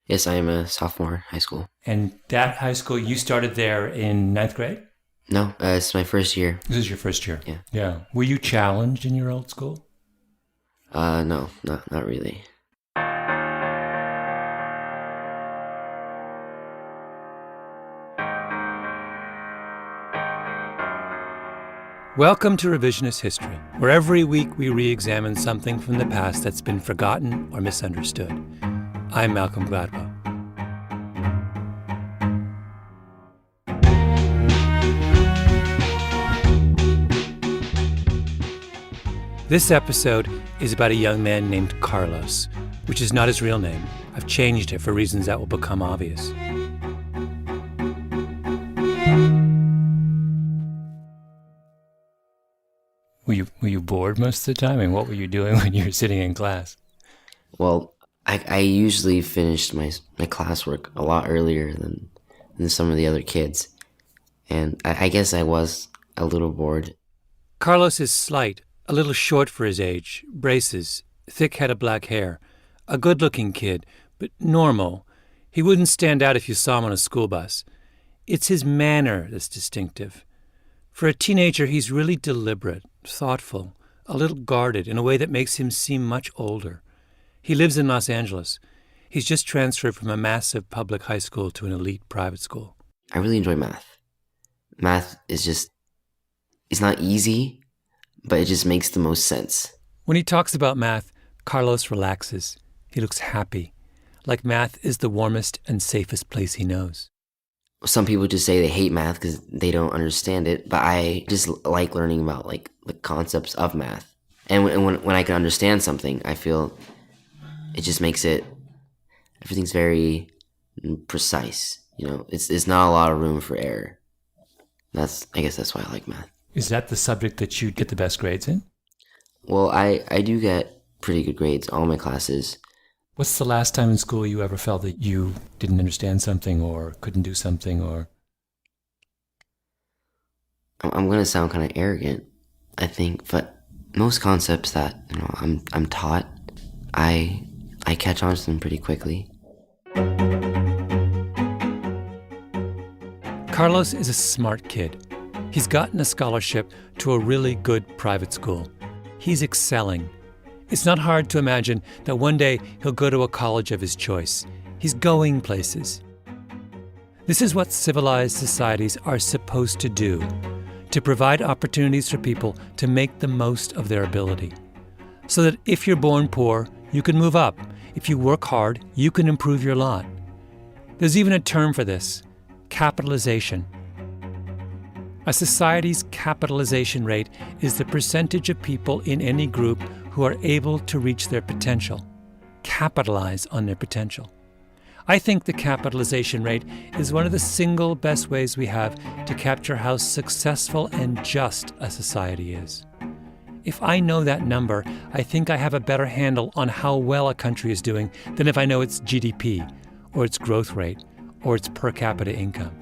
Yes, I am a sophomore high school. And that high school, you started there in ninth grade? No, it's my first year. This is your first year? Yeah. Yeah. Were you challenged in your old school? No, not really. Welcome to Revisionist History, where every week we re-examine something from the past that's been forgotten or misunderstood. I'm Malcolm Gladwell. This episode is about a young man named Carlos, which is not his real name. I've changed it for reasons that will become obvious. Were you bored most of the time? And what were you doing when you were sitting in class? Well, I usually finished my classwork a lot earlier than some of the other kids. And I guess I was a little bored. Carlos is slight, a little short for his age, braces, thick head of black hair, a good-looking kid, but normal. He wouldn't stand out if you saw him on a school bus. It's his manner that's distinctive. For a teenager, he's really deliberate, thoughtful, a little guarded in a way that makes him seem much older. He lives in Los Angeles. He's just transferred from a massive public high school to an elite private school. I really enjoy math. Math is it's not easy, but it just makes the most sense. When he talks about math, Carlos relaxes. He looks happy, like math is the warmest and safest place he knows. Some people just say they hate math because they don't understand it, but I just like learning about like the concepts of math. And when I can understand something, I feel it just makes everything's very precise. You know, it's not a lot of room for error. I guess that's why I like math. Is that the subject that you get the best grades in? Well, I do get pretty good grades, all my classes. What's the last time in school you ever felt that you didn't understand something or couldn't do something or... I'm going to sound kind of arrogant, I think, but most concepts that, I'm taught, I catch on to them pretty quickly. Carlos is a smart kid. He's gotten a scholarship to a really good private school. He's excelling. It's not hard to imagine that one day he'll go to a college of his choice. He's going places. This is what civilized societies are supposed to do, to provide opportunities for people to make the most of their ability. So that if you're born poor, you can move up. If you work hard, you can improve your lot. There's even a term for this, capitalization. A society's capitalization rate is the percentage of people in any group who are able to reach their potential, capitalize on their potential. I think the capitalization rate is one of the single best ways we have to capture how successful and just a society is. If I know that number, I think I have a better handle on how well a country is doing than if I know its GDP, or its growth rate, or its per capita income.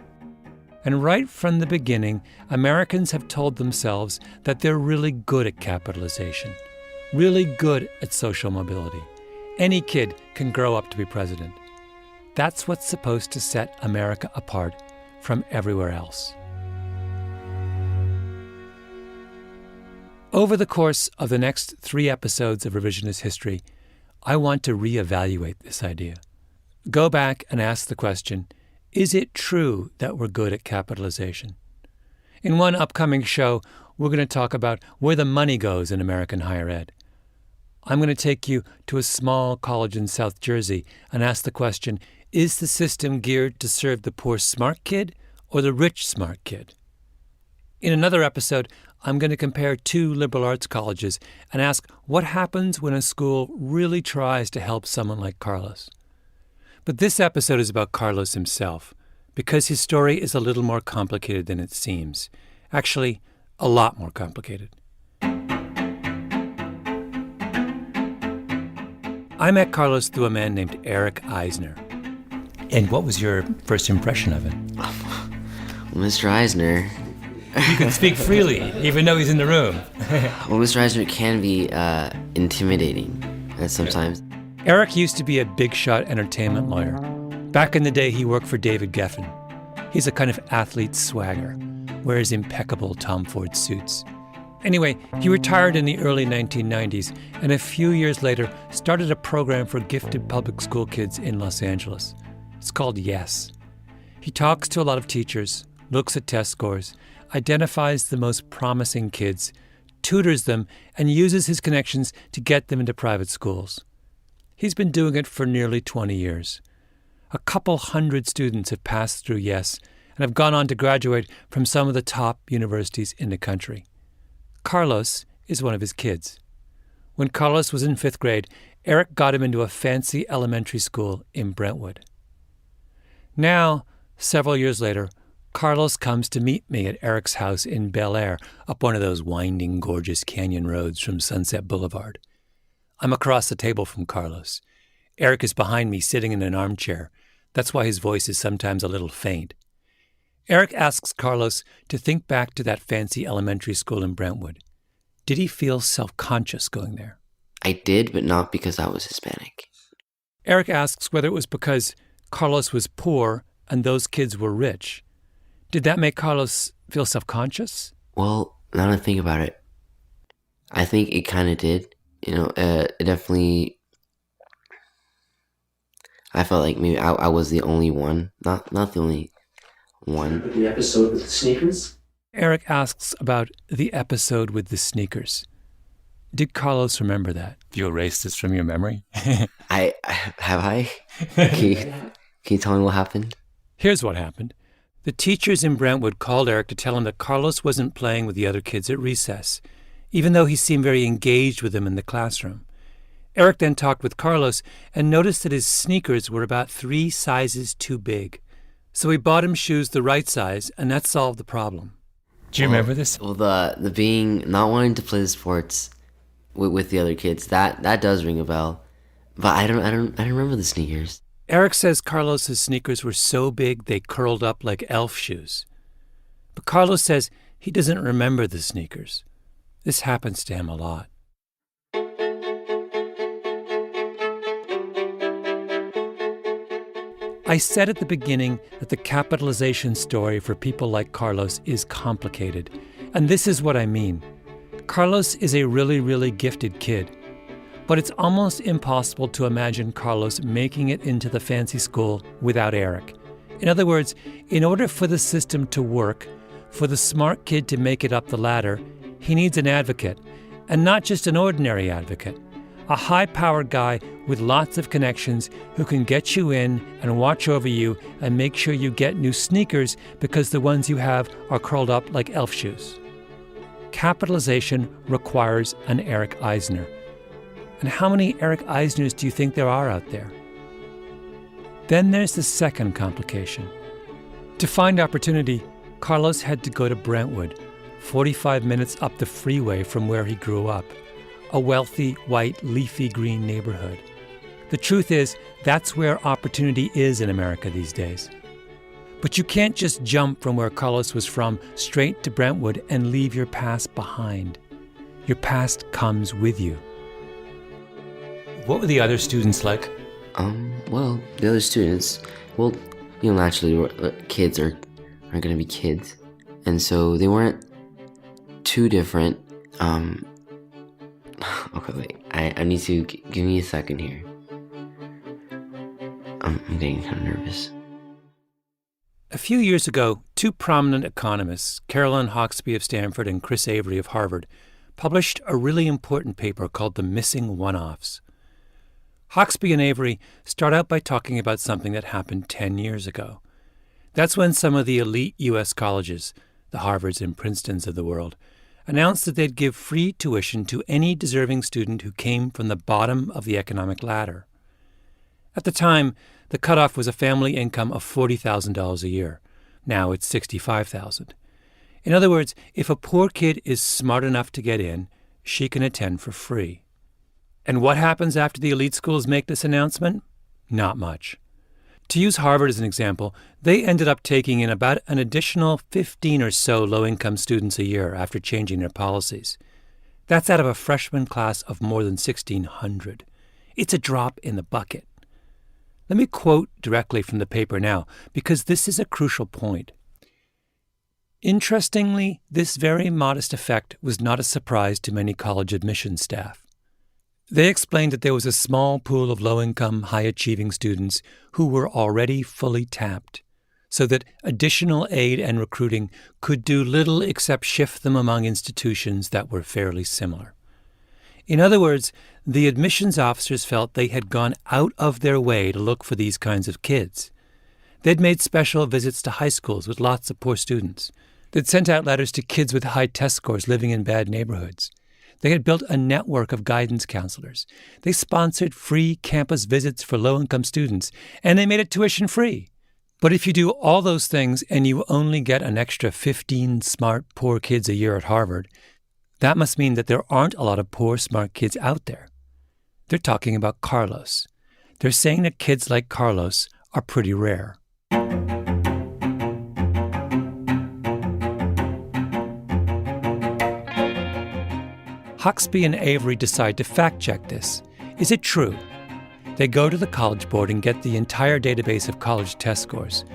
And right from the beginning, Americans have told themselves that they're really good at capitalization, really good at social mobility. Any kid can grow up to be president. That's what's supposed to set America apart from everywhere else. Over the course of the next 3 episodes of Revisionist History, I want to reevaluate this idea. Go back and ask the question, is it true that we're good at capitalization? In one upcoming show, we're going to talk about where the money goes in American higher ed. I'm going to take you to a small college in South Jersey and ask the question, is the system geared to serve the poor smart kid or the rich smart kid? In another episode, I'm going to compare 2 liberal arts colleges and ask what happens when a school really tries to help someone like Carlos. But this episode is about Carlos himself, because his story is a little more complicated than it seems. Actually, a lot more complicated. I met Carlos through a man named Eric Eisner. And what was your first impression of him? Well, Mr. Eisner... You can speak freely, even though he's in the room. Well, Mr. Eisner can be intimidating sometimes. Eric used to be a big-shot entertainment lawyer. Back in the day, he worked for David Geffen. He's a kind of athlete swagger, wears impeccable Tom Ford suits. Anyway, he retired in the early 1990s and a few years later started a program for gifted public school kids in Los Angeles. It's called Yes. He talks to a lot of teachers, looks at test scores, identifies the most promising kids, tutors them, and uses his connections to get them into private schools. He's been doing it for nearly 20 years. A couple hundred students have passed through Yes and have gone on to graduate from some of the top universities in the country. Carlos is one of his kids. When Carlos was in 5th grade, Eric got him into a fancy elementary school in Brentwood. Now, several years later, Carlos comes to meet me at Eric's house in Bel Air, up one of those winding, gorgeous canyon roads from Sunset Boulevard. I'm across the table from Carlos. Eric is behind me, sitting in an armchair. That's why his voice is sometimes a little faint. Eric asks Carlos to think back to that fancy elementary school in Brentwood. Did he feel self-conscious going there? I did, but not because I was Hispanic. Eric asks whether it was because Carlos was poor and those kids were rich. Did that make Carlos feel self-conscious? Well, now that I think about it, I think it kind of did. It definitely... I felt like maybe I was the only one. Not the only one. The episode with the sneakers? Eric asks about the episode with the sneakers. Did Carlos remember that? You erased this from your memory? Have I? Can you tell me what happened? Here's what happened. The teachers in Brentwood called Eric to tell him that Carlos wasn't playing with the other kids at recess, even though he seemed very engaged with them in the classroom. Eric then talked with Carlos and noticed that his sneakers were about 3 sizes too big. So he bought him shoes the right size, and that solved the problem. Do you remember this? Well, the being not wanting to play the sports with the other kids, that does ring a bell. But I don't remember the sneakers. Eric says Carlos's sneakers were so big they curled up like elf shoes. But Carlos says he doesn't remember the sneakers. This happens to him a lot. I said at the beginning that the capitalization story for people like Carlos is complicated, and this is what I mean. Carlos is a really, really gifted kid, but it's almost impossible to imagine Carlos making it into the fancy school without Eric. In other words, in order for the system to work, for the smart kid to make it up the ladder, he needs an advocate, and not just an ordinary advocate. A high-powered guy with lots of connections who can get you in and watch over you and make sure you get new sneakers because the ones you have are curled up like elf shoes. Capitalization requires an Eric Eisner. And how many Eric Eisners do you think there are out there? Then there's the second complication. To find opportunity, Carlos had to go to Brentwood, 45 minutes up the freeway from where he grew up. A wealthy, white, leafy green neighborhood. The truth is, that's where opportunity is in America these days. But you can't just jump from where Carlos was from straight to Brentwood and leave your past behind. Your past comes with you. What were the other students like? Well, the other students, naturally, kids are going to be kids. And so they weren't too different. Okay, wait. I need to give me a second here. I'm getting kind of nervous. A few years ago, 2 prominent economists, Carolyn Hawksby of Stanford and Chris Avery of Harvard, published a really important paper called The Missing One-Offs. Hawksby and Avery start out by talking about something that happened 10 years ago. That's when some of the elite U.S. colleges, the Harvards and Princetons of the world, announced that they'd give free tuition to any deserving student who came from the bottom of the economic ladder. At the time, the cutoff was a family income of $40,000 a year. Now it's $65,000. In other words, if a poor kid is smart enough to get in, she can attend for free. And what happens after the elite schools make this announcement? Not much. To use Harvard as an example, they ended up taking in about an additional 15 or so low-income students a year after changing their policies. That's out of a freshman class of more than 1,600. It's a drop in the bucket. Let me quote directly from the paper now, because this is a crucial point. Interestingly, this very modest effect was not a surprise to many college admissions staff. They explained that there was a small pool of low-income, high-achieving students who were already fully tapped, so that additional aid and recruiting could do little except shift them among institutions that were fairly similar. In other words, the admissions officers felt they had gone out of their way to look for these kinds of kids. They'd made special visits to high schools with lots of poor students. They'd sent out letters to kids with high test scores living in bad neighborhoods. They had built a network of guidance counselors. They sponsored free campus visits for low-income students, and they made it tuition-free. But if you do all those things and you only get an extra 15 smart, poor kids a year at Harvard, that must mean that there aren't a lot of poor, smart kids out there. They're talking about Carlos. They're saying that kids like Carlos are pretty rare. Huxby and Avery decide to fact-check this. Is it true? They go to the College Board and get the entire database of college test scores,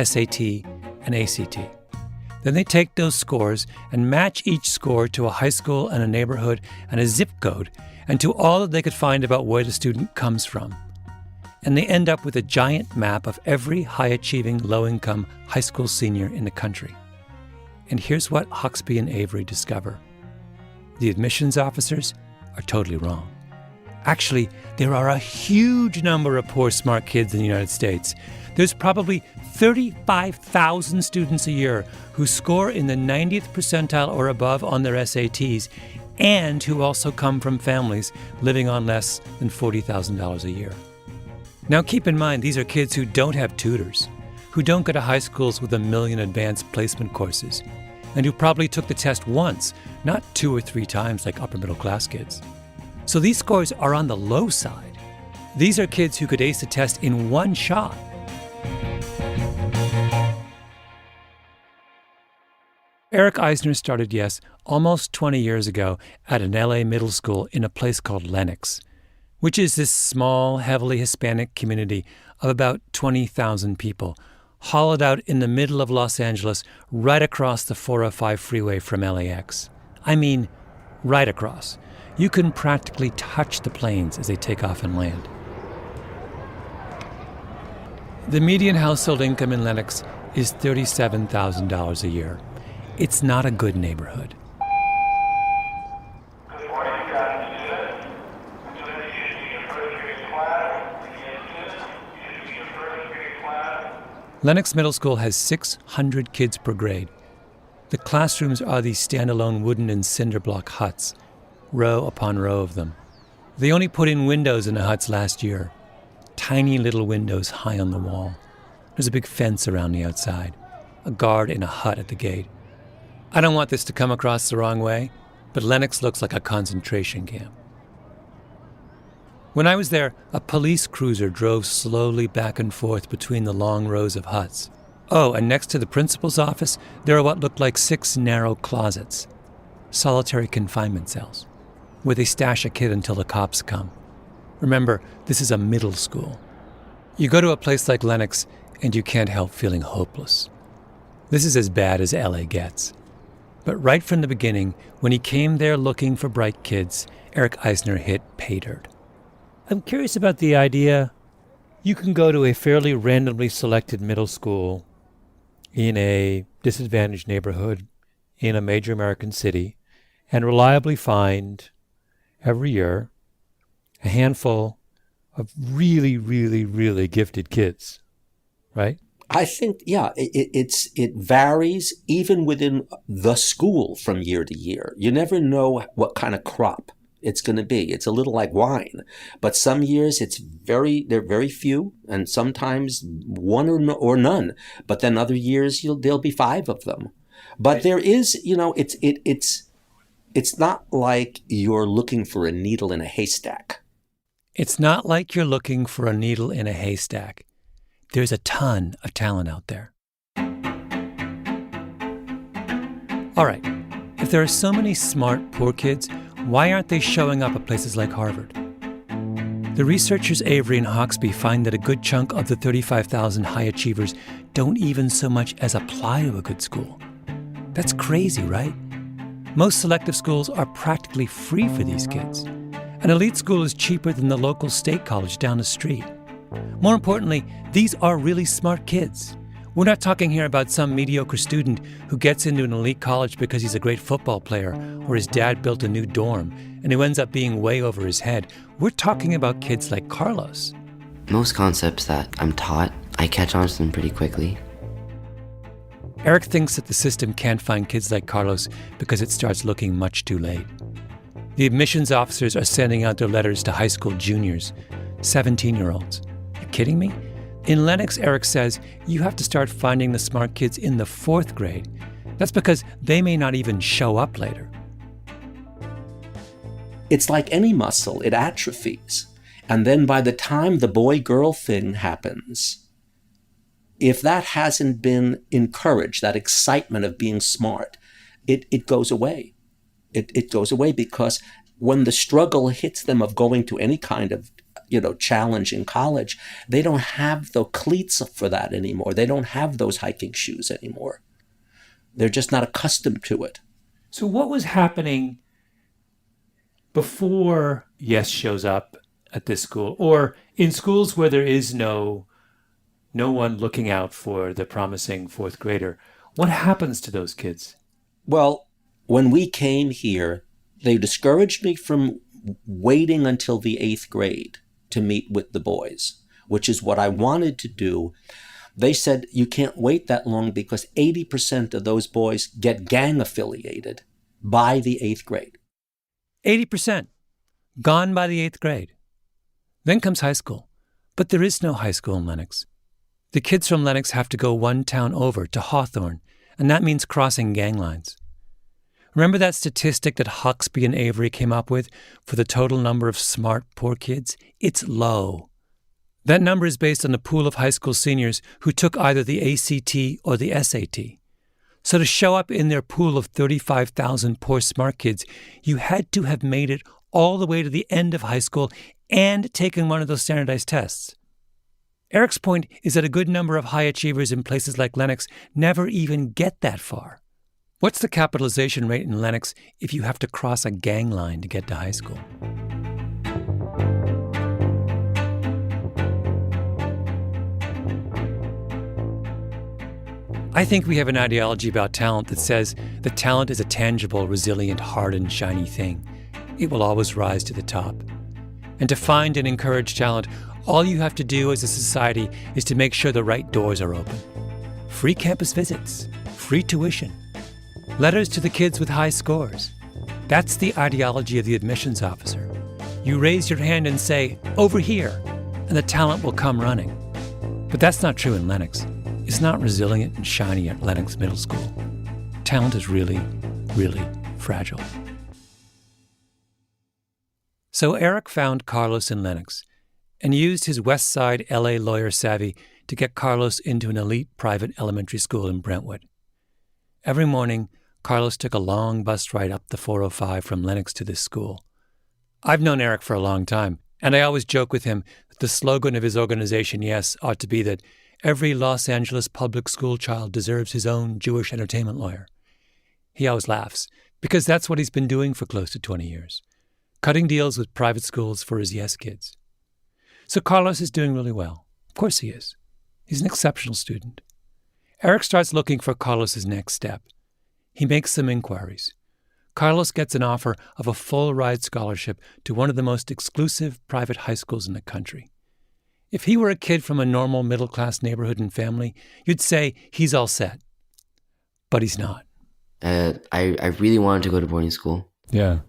SAT and ACT. Then they take those scores and match each score to a high school and a neighborhood and a zip code and to all that they could find about where the student comes from. And they end up with a giant map of every high-achieving, low-income high school senior in the country. And here's what Huxby and Avery discover. The admissions officers are totally wrong. Actually, there are a huge number of poor, smart kids in the United States. There's probably 35,000 students a year who score in the 90th percentile or above on their SATs and who also come from families living on less than $40,000 a year. Now keep in mind, these are kids who don't have tutors, who don't go to high schools with 1 million advanced placement courses, and who probably took the test once, not 2 or 3 times like upper middle class kids. So these scores are on the low side. These are kids who could ace the test in one shot. Eric Eisner started Yes almost 20 years ago at an LA middle school in a place called Lenox, which is this small, heavily Hispanic community of about 20,000 people, hollowed out in the middle of Los Angeles, right across the 405 freeway from LAX. I mean, right across. You can practically touch the planes as they take off and land. The median household income in Lenox is $37,000 a year. It's not a good neighborhood. Good morning, you got students. Students, you should be in first period class. Again, students, you should be in first period class. Lenox Middle School has 600 kids per grade. The classrooms are these standalone wooden and cinder block huts, row upon row of them. They only put in windows in the huts last year. Tiny little windows high on the wall. There's a big fence around the outside, a guard in a hut at the gate. I don't want this to come across the wrong way, but Lenox looks like a concentration camp. When I was there, a police cruiser drove slowly back and forth between the long rows of huts. Oh, and next to the principal's office, there are what looked like 6 narrow closets, solitary confinement cells, where they stash a kid until the cops come. Remember, this is a middle school. You go to a place like Lenox, and you can't help feeling hopeless. This is as bad as LA gets. But right from the beginning, when he came there looking for bright kids, Eric Eisner hit pay dirt. I'm curious about the idea you can go to a fairly randomly selected middle school in a disadvantaged neighborhood in a major American city and reliably find every year a handful of really, really, really gifted kids, right? I think, yeah, it varies even within the school from year to year. You never know what kind of crop it's going to be. It's a little like wine, but some years they're very few, and sometimes one or none. But then other years there'll be 5 of them. But there is, it's not like you're looking for a needle in a haystack. It's not like you're looking for a needle in a haystack. There's a ton of talent out there. All right, if there are so many smart, poor kids, why aren't they showing up at places like Harvard? The researchers Avery and Hawksby find that a good chunk of the 35,000 high achievers don't even so much as apply to a good school. That's crazy, right? Most selective schools are practically free for these kids. An elite school is cheaper than the local state college down the street. More importantly, these are really smart kids. We're not talking here about some mediocre student who gets into an elite college because he's a great football player or his dad built a new dorm and who ends up being way over his head. We're talking about kids like Carlos. Most concepts that I'm taught, I catch on to them pretty quickly. Eric thinks that the system can't find kids like Carlos because it starts looking much too late. The admissions officers are sending out their letters to high school juniors, 17-year-olds. You kidding me? In Lenox, Eric says you have to start finding the smart kids in the 4th grade. That's because they may not even show up later. It's like any muscle, it atrophies. And then by the time the boy-girl thing happens, if that hasn't been encouraged, that excitement of being smart, it goes away. It goes away because when the struggle hits them of going to any kind of challenge in college, they don't have the cleats for that anymore. They don't have those hiking shoes anymore. They're just not accustomed to it. So what was happening before Yes shows up at this school, or in schools where there is no one looking out for the promising 4th grader? What happens to those kids? Well, when we came here, they discouraged me from waiting until the 8th grade to meet with the boys, which is what I wanted to do. They said you can't wait that long because 80% of those boys get gang affiliated by the 8th grade. 80%. Gone by the 8th grade. Then comes high school. But there is no high school in Lenox. The kids from Lenox have to go one town over to Hawthorne, and that means crossing gang lines. Remember that statistic that Hawksby and Avery came up with for the total number of smart poor kids? It's low. That number is based on the pool of high school seniors who took either the ACT or the SAT. So to show up in their pool of 35,000 poor smart kids, you had to have made it all the way to the end of high school and taken one of those standardized tests. Eric's point is that a good number of high achievers in places like Lenox never even get that far. What's the capitalization rate in Lenox if you have to cross a gang line to get to high school? I think we have an ideology about talent that says that talent is a tangible, resilient, hard and shiny thing. It will always rise to the top. And to find and encourage talent, all you have to do as a society is to make sure the right doors are open. Free campus visits, free tuition, letters to the kids with high scores. That's the ideology of the admissions officer. You raise your hand and say, "Over here," and the talent will come running. But that's not true in Lenox. It's not resilient and shiny at Lenox Middle School. Talent is really, really fragile. So Eric found Carlos in Lenox and used his West Side LA lawyer savvy to get Carlos into an elite private elementary school in Brentwood. Every morning, Carlos took a long bus ride up the 405 from Lenox to this school. I've known Eric for a long time, and I always joke with him that the slogan of his organization, Yes, ought to be that every Los Angeles public school child deserves his own Jewish entertainment lawyer. He always laughs, because that's what he's been doing for close to 20 years, cutting deals with private schools for his Yes kids. So Carlos is doing really well. Of course he is. He's an exceptional student. Eric starts looking for Carlos's next step. He makes some inquiries. Carlos gets an offer of a full-ride scholarship to one of the most exclusive private high schools in the country. If he were a kid from a normal middle-class neighborhood and family, you'd say he's all set. But he's not. I really wanted to go to boarding school. Yeah.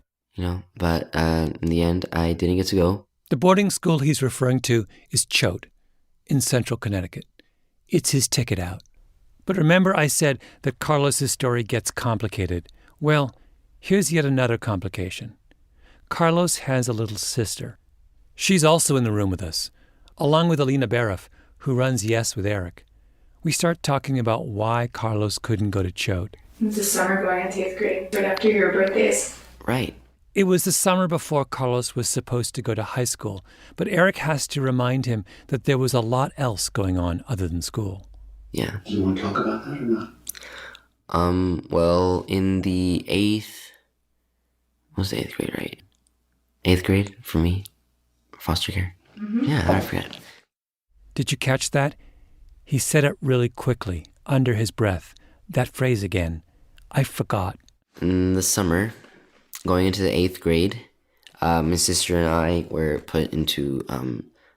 But in the end, I didn't get to go. The boarding school he's referring to is Choate in central Connecticut. It's his ticket out. But remember I said that Carlos's story gets complicated. Well, here's yet another complication. Carlos has a little sister. She's also in the room with us, along with Alina Baroff, who runs Yes with Eric. We start talking about why Carlos couldn't go to Choate. It's the summer going into 8th grade, right after your birthdays. Right. It was the summer before Carlos was supposed to go to high school, but Eric has to remind him that there was a lot else going on other than school. Yeah. Do you want to talk about that or not? Well, in the was the 8th grade, right? 8th grade for me? Foster care? Mm-hmm. Yeah, I forget. Did you catch that? He said it really quickly, under his breath. That phrase again. I forgot. In the summer, going into the 8th grade, my sister and I were put into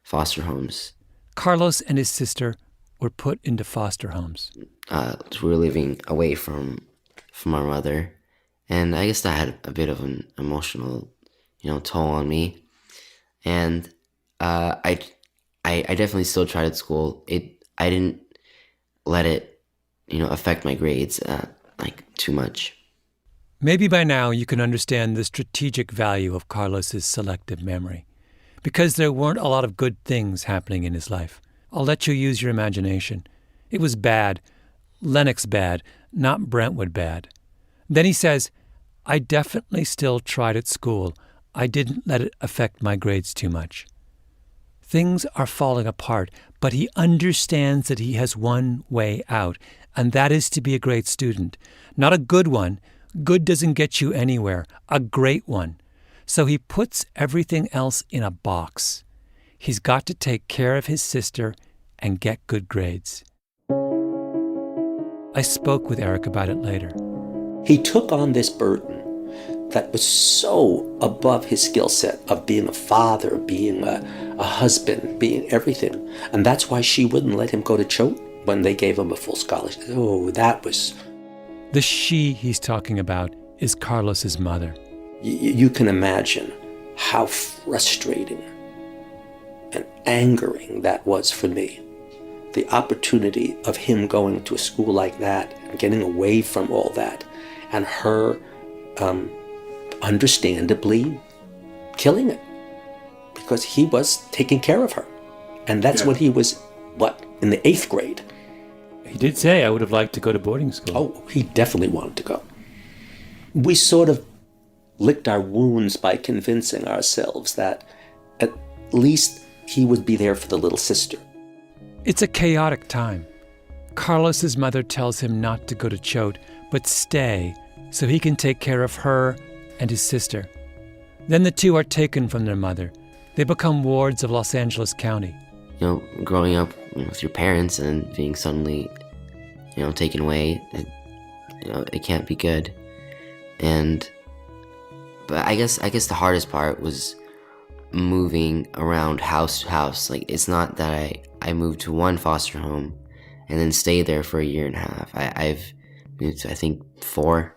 foster homes. Carlos and his sister were put into foster homes. We were living away from our mother, and I guess that had a bit of an emotional, toll on me. And I definitely still tried at school. I didn't let it, affect my grades too much. Maybe by now you can understand the strategic value of Carlos's selective memory, because there weren't a lot of good things happening in his life. I'll let you use your imagination. It was bad, Lennox bad, not Brentwood bad. Then he says, I definitely still tried at school. I didn't let it affect my grades too much. Things are falling apart, but he understands that he has one way out, and that is to be a great student. Not a good one. Good doesn't get you anywhere. A great one. So he puts everything else in a box. He's got to take care of his sister and get good grades. I spoke with Eric about it later. He took on this burden that was so above his skill set of being a father, being a husband, being everything. And that's why she wouldn't let him go to Choate when they gave him a full scholarship. Oh, that was... The she he's talking about is Carlos's mother. You can imagine how frustrating and angering that was for me. The opportunity of him going to a school like that and getting away from all that, and her understandably killing it because he was taking care of her. And that's when he was, in the 8th grade. He did say, I would have liked to go to boarding school. Oh, he definitely wanted to go. We sort of licked our wounds by convincing ourselves that at least he would be there for the little sister. It's a chaotic time. Carlos's mother tells him not to go to Choate, but stay so he can take care of her and his sister. Then the two are taken from their mother. They become wards of Los Angeles County. Growing up with your parents and being suddenly, taken away, it can't be good. But I guess the hardest part was moving around house to house. Like, it's not that I moved to one foster home and then stayed there for a year and a half. I've moved to, I think, 4.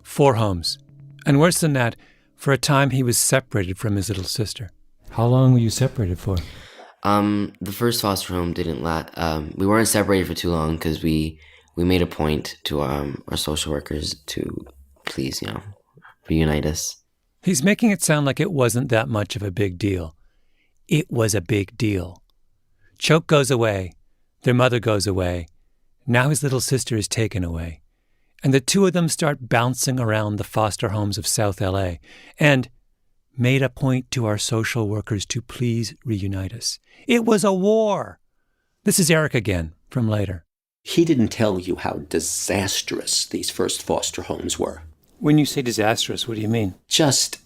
4 homes. And worse than that, for a time he was separated from his little sister. How long were you separated for? The first foster home didn't last. We weren't separated for too long because we made a point to our social workers to please, reunite us. He's making it sound like it wasn't that much of a big deal. It was a big deal. Choate goes away. Their mother goes away. Now his little sister is taken away. And the two of them start bouncing around the foster homes of South LA and made a point to our social workers to please reunite us. It was a war. This is Eric again from later. He didn't tell you how disastrous these first foster homes were. When you say disastrous, what do you mean? Just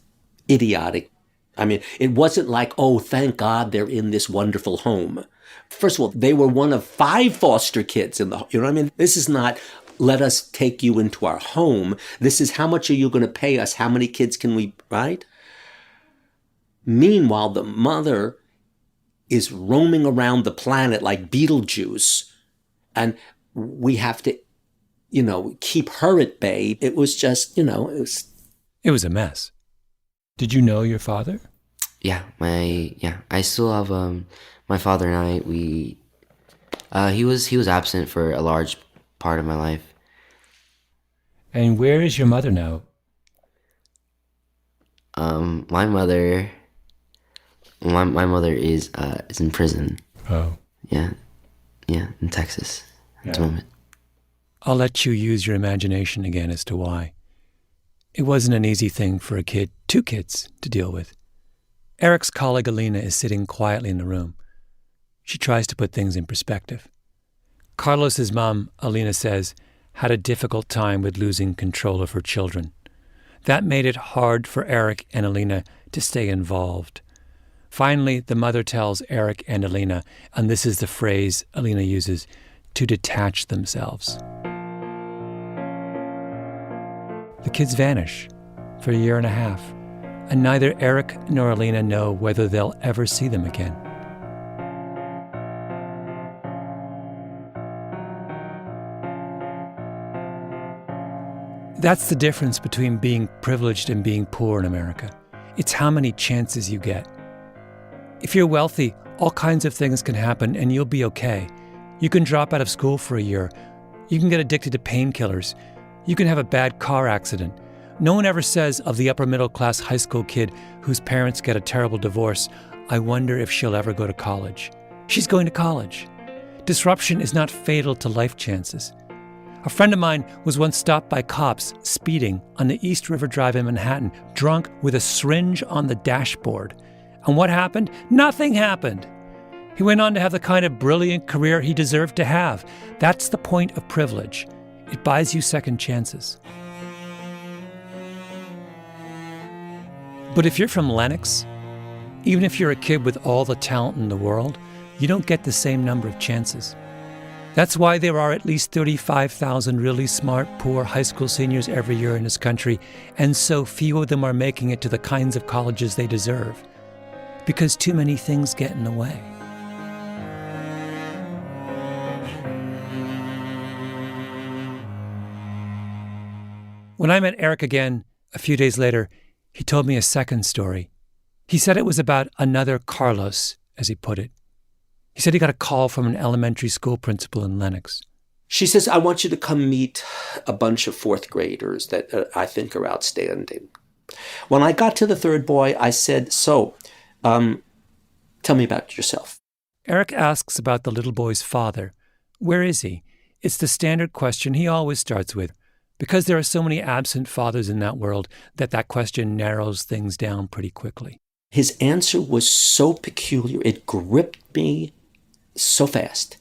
idiotic. I mean, it wasn't like, oh, thank God they're in this wonderful home. First of all, they were one of 5 foster kids in the, you know what I mean? This is not, let us take you into our home. This is, how much are you going to pay us? How many kids can we, right? Meanwhile, the mother is roaming around the planet like Beetlejuice, and we have to, keep her at bay. It was just, It was a mess. Did you know your father? Yeah, I still have my father and I. He was absent for a large part of my life. And where is your mother now? My mother is in prison. Oh. Yeah, in Texas at the moment. I'll let you use your imagination again as to why. It wasn't an easy thing for two kids, to deal with. Eric's colleague Alina is sitting quietly in the room. She tries to put things in perspective. Carlos's mom, Alina says, had a difficult time with losing control of her children. That made it hard for Eric and Alina to stay involved. Finally, the mother tells Eric and Alina, and this is the phrase Alina uses, to detach themselves. The kids vanish for 1.5 years, and neither Eric nor Alina know whether they'll ever see them again. That's the difference between being privileged and being poor in America. It's how many chances you get. If you're wealthy, all kinds of things can happen and you'll be okay. You can drop out of school for 1 year. You can get addicted to painkillers. You can have a bad car accident. No one ever says of the upper middle class high school kid whose parents get a terrible divorce, I wonder if she'll ever go to college. She's going to college. Disruption is not fatal to life chances. A friend of mine was once stopped by cops speeding on the East River Drive in Manhattan, drunk with a syringe on the dashboard. And what happened? Nothing happened. He went on to have the kind of brilliant career he deserved to have. That's the point of privilege. It buys you second chances. But if you're from Lenox, even if you're a kid with all the talent in the world, you don't get the same number of chances. That's why there are at least 35,000 really smart, poor high school seniors every year in this country, and so few of them are making it to the kinds of colleges they deserve. Because too many things get in the way. When I met Eric again a few days later, he told me a second story. He said it was about another Carlos, as he put it. He said he got a call from an elementary school principal in Lenox. She says, I want you to come meet a bunch of fourth graders that I think are outstanding. When I got to the third boy, I said, tell me about yourself. Eric asks about the little boy's father. Where is he? It's the standard question he always starts with. Because there are so many absent fathers in that world, that question narrows things down pretty quickly. His answer was so peculiar. It gripped me so fast.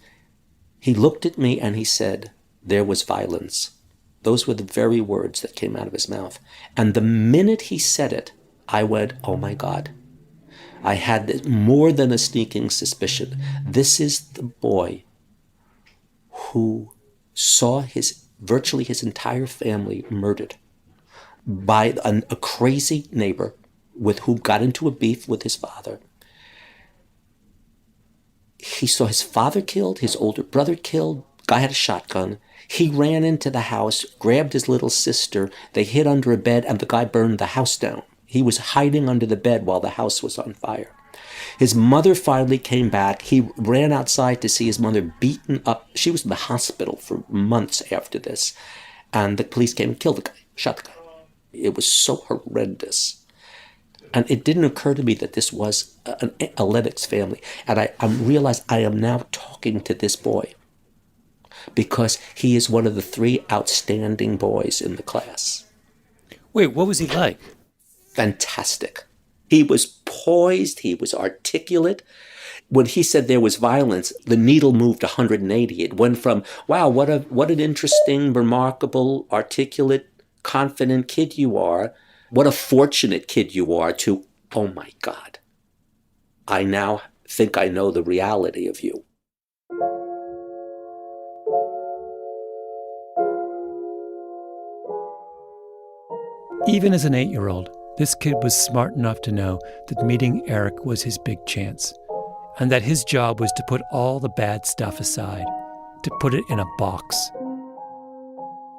He looked at me and he said, there was violence. Those were the very words that came out of his mouth. And the minute he said it, I went, oh my God. I had this, more than a sneaking suspicion. This is the boy who saw virtually his entire family murdered by a crazy neighbor with who got into a beef with his father. He saw his father killed, his older brother killed, guy had a shotgun. He ran into the house, grabbed his little sister, they hid under a bed, and the guy burned the house down. He was hiding under the bed while the house was on fire. His mother finally came back. He ran outside to see his mother beaten up. She was in the hospital for months after this. And the police came and killed the guy, shot the guy. It was so horrendous. And it didn't occur to me that this was a Lennox family. And I realized I am now talking to this boy because he is one of the 3 outstanding boys in the class. Wait, what was he like? Fantastic. He was poised. He was articulate. When he said there was violence, the needle moved 180. It went from, wow, what an interesting, remarkable, articulate, confident kid you are. What a fortunate kid you are, to, oh my God, I now think I know the reality of you. Even as an 8-year-old, this kid was smart enough to know that meeting Eric was his big chance, and that his job was to put all the bad stuff aside, to put it in a box.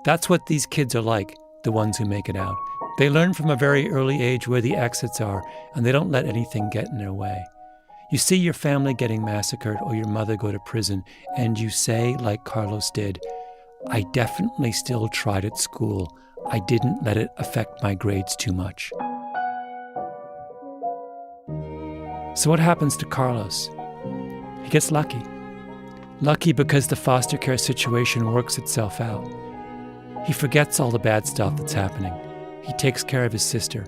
That's what these kids are like, the ones who make it out. They learn from a very early age where the exits are, and they don't let anything get in their way. You see your family getting massacred or your mother go to prison, and you say, like Carlos did, I definitely still tried at school. I didn't let it affect my grades too much. So what happens to Carlos? He gets lucky. Lucky because the foster care situation works itself out. He forgets all the bad stuff that's happening. He takes care of his sister.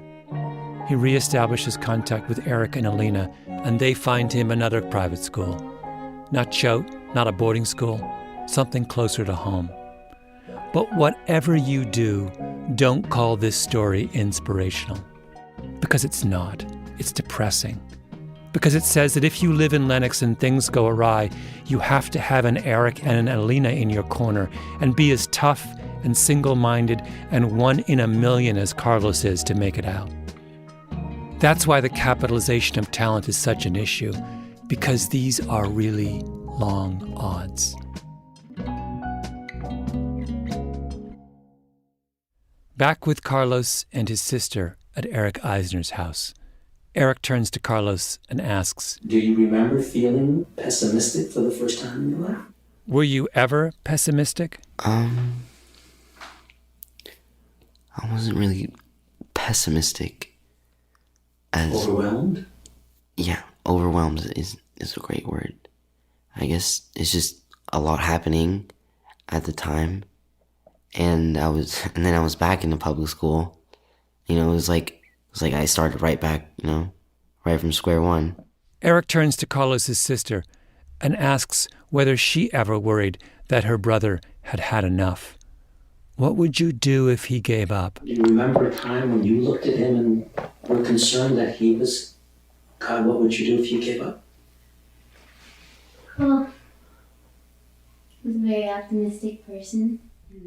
He reestablishes contact with Eric and Alina, and they find him another private school. Not Choate, not a boarding school, something closer to home. But whatever you do, don't call this story inspirational. Because it's not. It's depressing. Because it says that if you live in Lenox and things go awry, you have to have an Eric and an Alina in your corner and be as tough and single-minded and one in a million as Carlos is to make it out. That's why the capitalization of talent is such an issue, because these are really long odds. Back with Carlos and his sister at Eric Eisner's house, Eric turns to Carlos and asks, Do you remember feeling pessimistic for the first time in your life? Were you ever pessimistic? I wasn't really pessimistic. Overwhelmed? Yeah, overwhelmed is a great word. I guess it's just a lot happening at the time. And then I was back in the public school. It was like I started right back, right from square one. Eric turns to Carlos's sister and asks whether she ever worried that her brother had had enough. What would you do if he gave up? Do you remember a time when you looked at him and were concerned that he was, God, what would you do if you gave up? Well, he was a very optimistic person.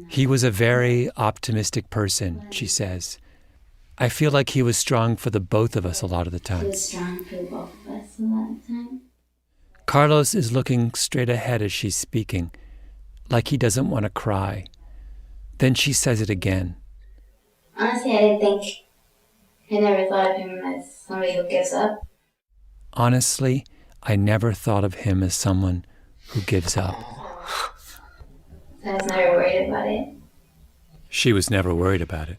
He was a very optimistic person, she says. I feel like he was strong for the both of us a lot of the time. He was strong for both of us a lot of the time. Carlos is looking straight ahead as she's speaking, like he doesn't want to cry. Then she says it again. Honestly, I never thought of him as somebody who gives up. Honestly, I never thought of him as someone who gives up. I was never worried about it. She was never worried about it.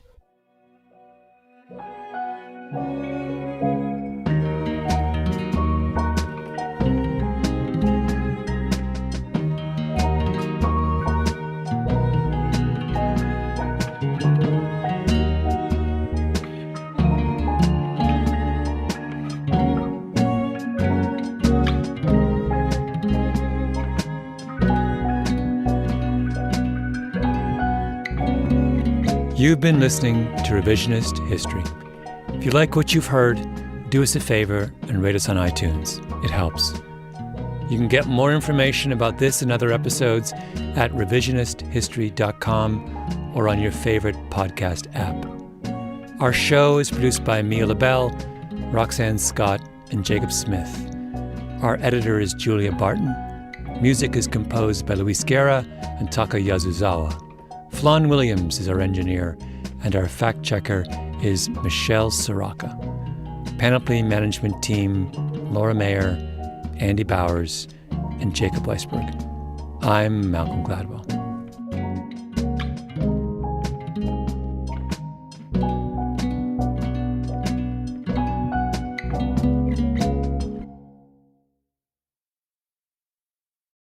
You've been listening to Revisionist History. If you like what you've heard, do us a favor and rate us on iTunes. It helps. You can get more information about this and other episodes at revisionisthistory.com or on your favorite podcast app. Our show is produced by Mia LaBelle, Roxanne Scott, and Jacob Smith. Our editor is Julia Barton. Music is composed by Luis Guerra and Taka Yazuzawa. Flan Williams is our engineer, and our fact-checker is Michelle Soraka. Panoply Management Team, Laura Mayer, Andy Bowers, and Jacob Weisberg. I'm Malcolm Gladwell.